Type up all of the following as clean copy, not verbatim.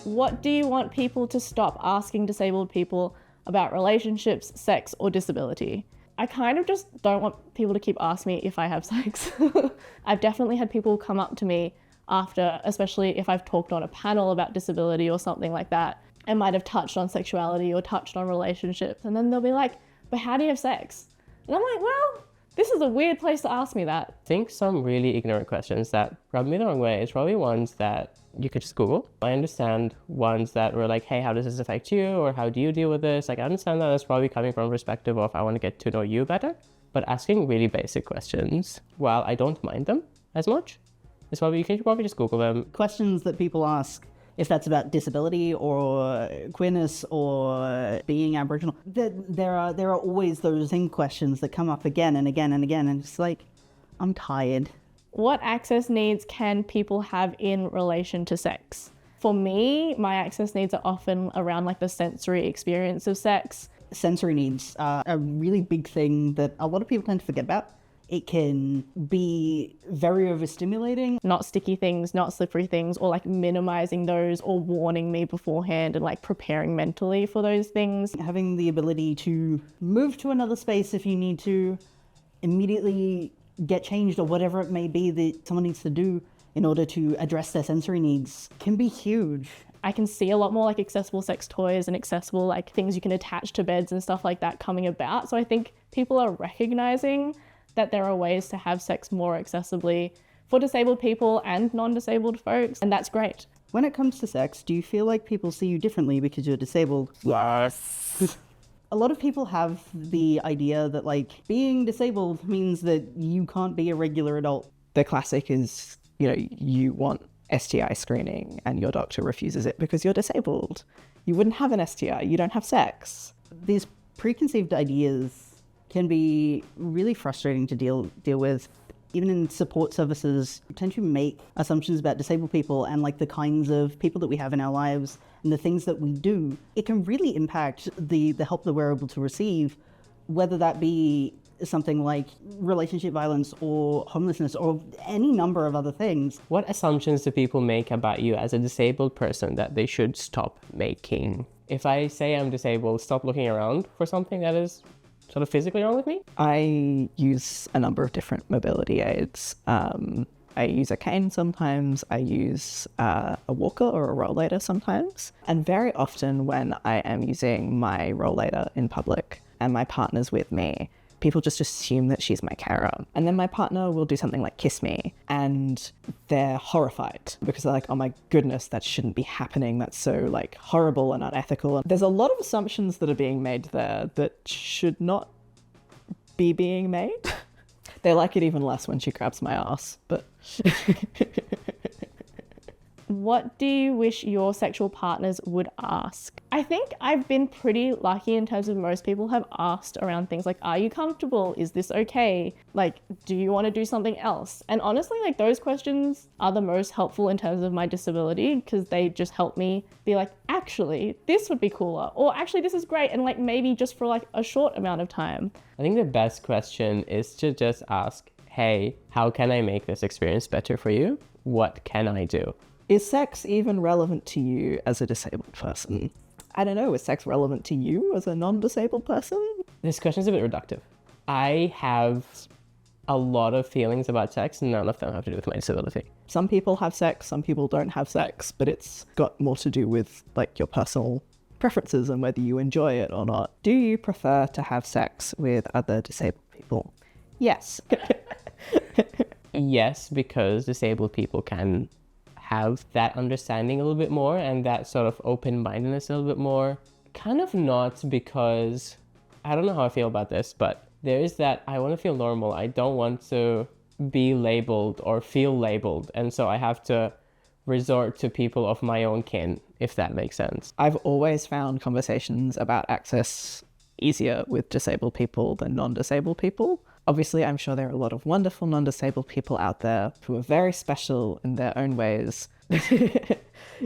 What do you want people to stop asking disabled people about relationships, sex, or disability? I kind of just don't want people to keep asking me if I have sex. I've definitely had people come up to me after, especially if I've talked on a panel about disability or something like that, and might have touched on sexuality or touched on relationships, and then they'll be like, but how do you have sex? And I'm like, well, this is a weird place to ask me that. I think some really ignorant questions that rub me the wrong way is probably ones that you could just Google. I understand ones that were like, hey, how does this affect you? Or how do you deal with this? Like, I understand that that's probably coming from a perspective of I want to get to know you better. But asking really basic questions, while I don't mind them as much, is probably, you can probably just Google them. Questions that people ask, if that's about disability or queerness or being Aboriginal, there are always those same questions that come up again and again and again, and it's like, I'm tired. What access needs can people have in relation to sex? For me, my access needs are often around like the sensory experience of sex. Sensory needs are a really big thing that a lot of people tend to forget about. It can be very overstimulating. Not sticky things, not slippery things, or like minimizing those or warning me beforehand and like preparing mentally for those things. Having the ability to move to another space if you need to, immediately get changed or whatever it may be that someone needs to do in order to address their sensory needs can be huge. I can see a lot more like accessible sex toys and accessible like things you can attach to beds and stuff like that coming about. So I think people are recognizing that there are ways to have sex more accessibly for disabled people and non-disabled folks, and that's great. When it comes to sex, do you feel like people see you differently because you're disabled? Yes. A lot of people have the idea that like being disabled means that you can't be a regular adult. The classic is, you want STI screening and your doctor refuses it because you're disabled. You wouldn't have an STI, you don't have sex. These preconceived ideas can be really frustrating to deal with. Even in support services, we tend to make assumptions about disabled people and like the kinds of people that we have in our lives and the things that we do. It can really impact the help that we're able to receive, whether that be something like relationship violence or homelessness or any number of other things. What assumptions do people make about you as a disabled person that they should stop making? If I say I'm disabled, stop looking around for something that is sort of physically wrong with me? I use a number of different mobility aids. I use a cane sometimes, I use a walker or a rollator sometimes. And very often when I am using my rollator in public and my partner's with me, people just assume that she's my carer. And then my partner will do something like kiss me and they're horrified because they're like, oh my goodness, that shouldn't be happening. That's so like horrible and unethical. And there's a lot of assumptions that are being made there that should not be being made. They like it even less when she grabs my ass, but... What do you wish your sexual partners would ask? I think I've been pretty lucky in terms of most people have asked around things like, are you comfortable? Is this okay? Like, do you want to do something else? And honestly, like those questions are the most helpful in terms of my disability because they just help me be like, actually, this would be cooler. Or actually, this is great. And like maybe just for like a short amount of time. I think the best question is to just ask, hey, how can I make this experience better for you? What can I do? Is sex even relevant to you as a disabled person? I don't know, is sex relevant to you as a non-disabled person? This question is a bit reductive. I have a lot of feelings about sex, and none of them have to do with my disability. Some people have sex, some people don't have sex, but it's got more to do with like your personal preferences and whether you enjoy it or not. Do you prefer to have sex with other disabled people? Yes. Yes, because disabled people can have that understanding a little bit more and that sort of open-mindedness a little bit more. Kind of not, because I don't know how I feel about this, but there is that I want to feel normal. I don't want to be labeled or feel labeled. And so I have to resort to people of my own kin, if that makes sense. I've always found conversations about access easier with disabled people than non-disabled people. Obviously, I'm sure there are a lot of wonderful non-disabled people out there who are very special in their own ways.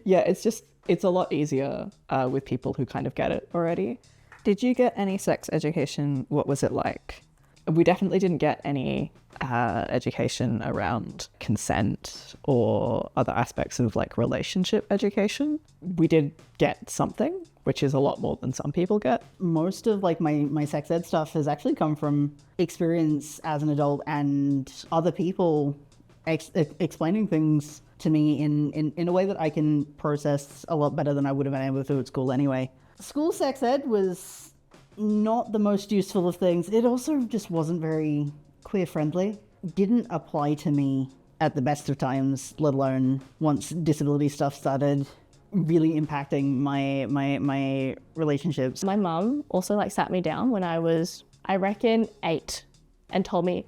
Yeah, it's a lot easier with people who kind of get it already. Did you get any sex education? What was it like? We definitely didn't get any education around consent or other aspects of like relationship education. We did get something, which is a lot more than some people get. Most of like my sex ed stuff has actually come from experience as an adult and other people explaining things to me in a way that I can process a lot better than I would have been able to at school anyway. School sex ed was not the most useful of things. It also just wasn't very queer friendly. Didn't apply to me at the best of times, let alone once disability stuff started really impacting my relationships. My mum also like sat me down when I was, I reckon, 8 and told me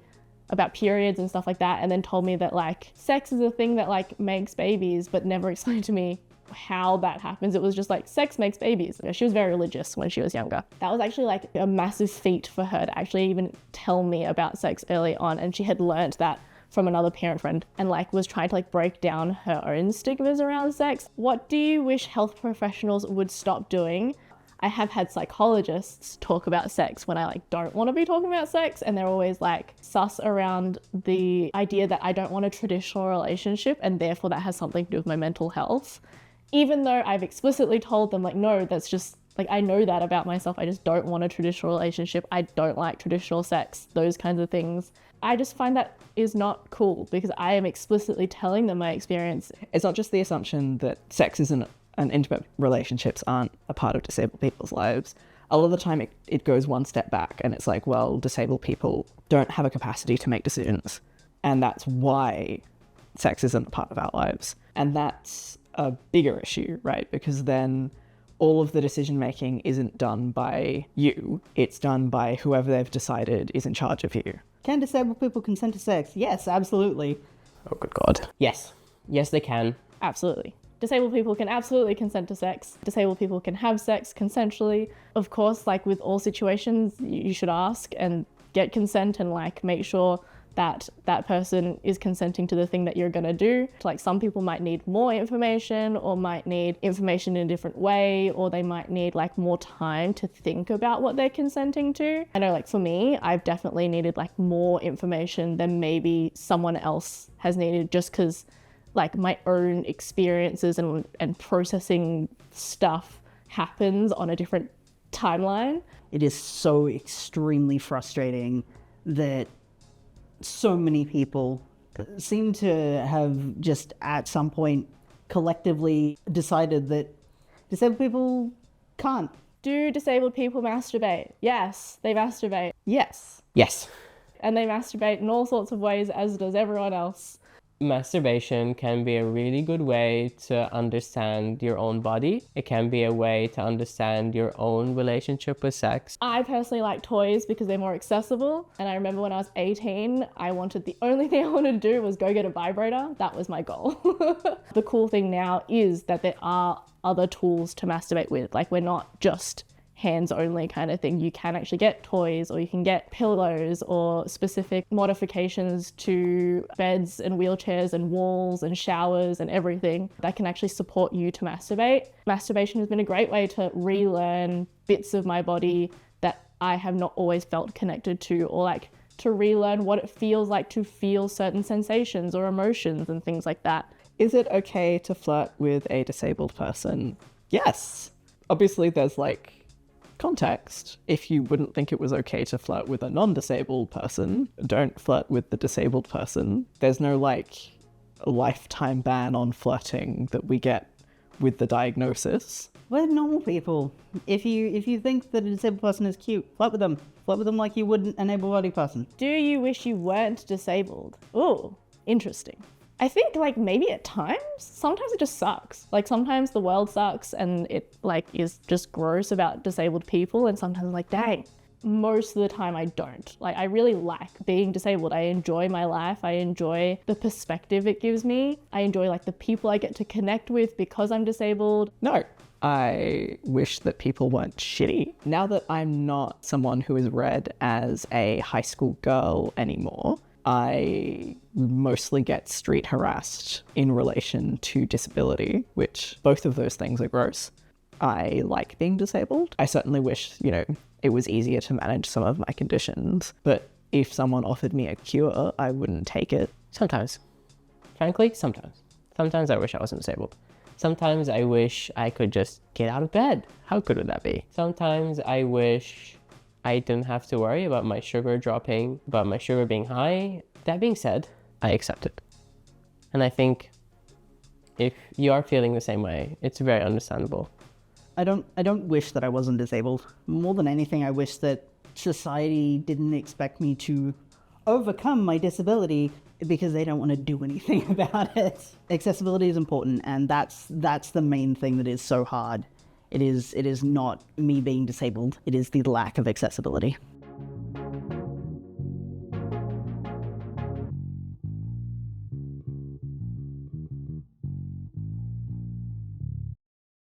about periods and stuff like that, and then told me that like sex is a thing that like makes babies, but never explained to me how that happens. It was just like sex makes babies. She was very religious when she was younger. That was actually like a massive feat for her to actually even tell me about sex early on, and she had learned that from another parent friend and like was trying to like break down her own stigmas around sex. What do you wish health professionals would stop doing? I have had psychologists talk about sex when I like don't want to be talking about sex, and they're always like sus around the idea that I don't want a traditional relationship and therefore that has something to do with my mental health. Even though I've explicitly told them like, no, that's just like, I know that about myself. I just don't want a traditional relationship. I don't like traditional sex, those kinds of things. I just find that is not cool because I am explicitly telling them my experience. It's not just the assumption that sex isn't and intimate relationships aren't a part of disabled people's lives. A lot of the time it goes one step back and it's like, well, disabled people don't have a capacity to make decisions. And that's why sex isn't a part of our lives. And that's a bigger issue, right? Because then all of the decision making isn't done by you. It's done by whoever they've decided is in charge of you. Can disabled people consent to sex? Yes, absolutely. Oh, good God. Yes. Yes, they can. Absolutely. Disabled people can absolutely consent to sex. Disabled people can have sex consensually. Of course, like with all situations, you should ask and get consent and like make sure that that person is consenting to the thing that you're gonna do. Like some people might need more information or might need information in a different way, or they might need like more time to think about what they're consenting to. I know like for me, I've definitely needed like more information than maybe someone else has needed, just because like my own experiences and processing stuff happens on a different timeline. It is so extremely frustrating that so many people seem to have just at some point collectively decided that disabled people can't. Do disabled people masturbate? Yes, they masturbate. Yes. Yes. And they masturbate in all sorts of ways, as does everyone else. Masturbation can be a really good way to understand your own body. It can be a way to understand your own relationship with sex. I personally like toys because they're more accessible. And I remember when I was 18, the only thing I wanted to do was go get a vibrator. That was my goal. The cool thing now is that there are other tools to masturbate with. Like we're not just hands only kind of thing. You can actually get toys, or you can get pillows or specific modifications to beds and wheelchairs and walls and showers and everything that can actually support you to masturbate. Masturbation has been a great way to relearn bits of my body that I have not always felt connected to, or like to relearn what it feels like to feel certain sensations or emotions and things like that. Is it okay to flirt with a disabled person? Yes. Obviously there's like context. If you wouldn't think it was okay to flirt with a non-disabled person, don't flirt with the disabled person. There's no like lifetime ban on flirting that we get with the diagnosis. We're normal people. If you think that a disabled person is cute, flirt with them. Flirt with them like you would an able-bodied person. Do you wish you weren't disabled? Ooh, interesting. I think like maybe at times, sometimes it just sucks. Like sometimes the world sucks and it like is just gross about disabled people, and sometimes I'm like, dang. Most of the time I don't. Like I really like being disabled. I enjoy my life. I enjoy the perspective it gives me. I enjoy like the people I get to connect with because I'm disabled. No. I wish that people weren't shitty. Now that I'm not someone who is read as a high school girl anymore, I mostly get street harassed in relation to disability, which both of those things are gross. I like being disabled. I certainly wish, it was easier to manage some of my conditions, but if someone offered me a cure, I wouldn't take it. Sometimes. Frankly, sometimes. Sometimes I wish I wasn't disabled. Sometimes I wish I could just get out of bed. How good would that be? Sometimes I wish I didn't have to worry about my sugar dropping, about my sugar being high. That being said, I accept it. And I think if you are feeling the same way, it's very understandable. I don't wish that I wasn't disabled. More than anything, I wish that society didn't expect me to overcome my disability because they don't want to do anything about it. Accessibility is important, and that's the main thing that is so hard. It is not me being disabled. It is the lack of accessibility.